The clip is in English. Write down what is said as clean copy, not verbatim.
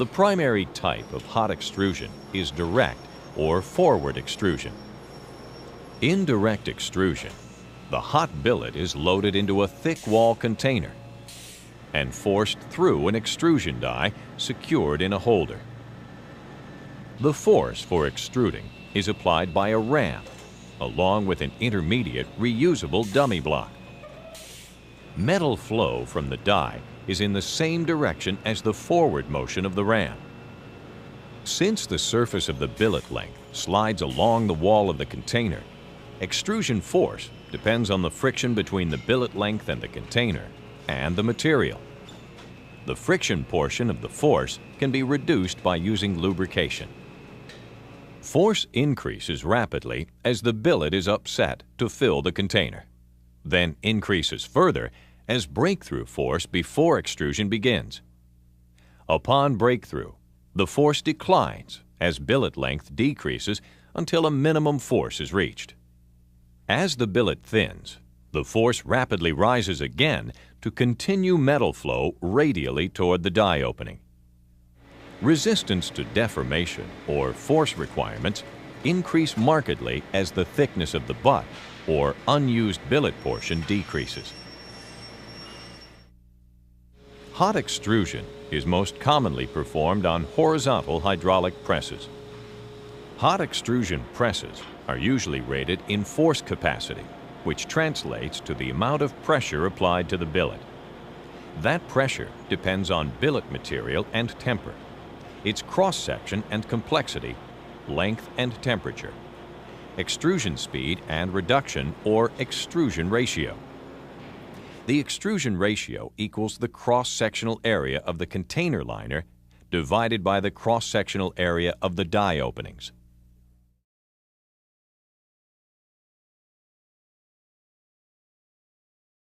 The primary type of hot extrusion is direct or forward extrusion. In direct extrusion, the hot billet is loaded into a thick wall container and forced through an extrusion die secured in a holder. The force for extruding is applied by a ram, along with an intermediate reusable dummy block. Metal flow from the die is in the same direction as the forward motion of the ram. Since the surface of the billet length slides along the wall of the container, extrusion force depends on the friction between the billet length and the container and the material. The friction portion of the force can be reduced by using lubrication. Force increases rapidly as the billet is upset to fill the container, then increases further as breakthrough force before extrusion begins. Upon breakthrough, the force declines as billet length decreases until a minimum force is reached. As the billet thins, the force rapidly rises again to continue metal flow radially toward the die opening. Resistance to deformation or force requirements increase markedly as the thickness of the butt or unused billet portion decreases. Hot extrusion is most commonly performed on horizontal hydraulic presses. Hot extrusion presses are usually rated in force capacity, which translates to the amount of pressure applied to the billet. That pressure depends on billet material and temper, its cross-section and complexity, length and temperature, extrusion speed and reduction or extrusion ratio. The extrusion ratio equals the cross-sectional area of the container liner divided by the cross-sectional area of the die openings.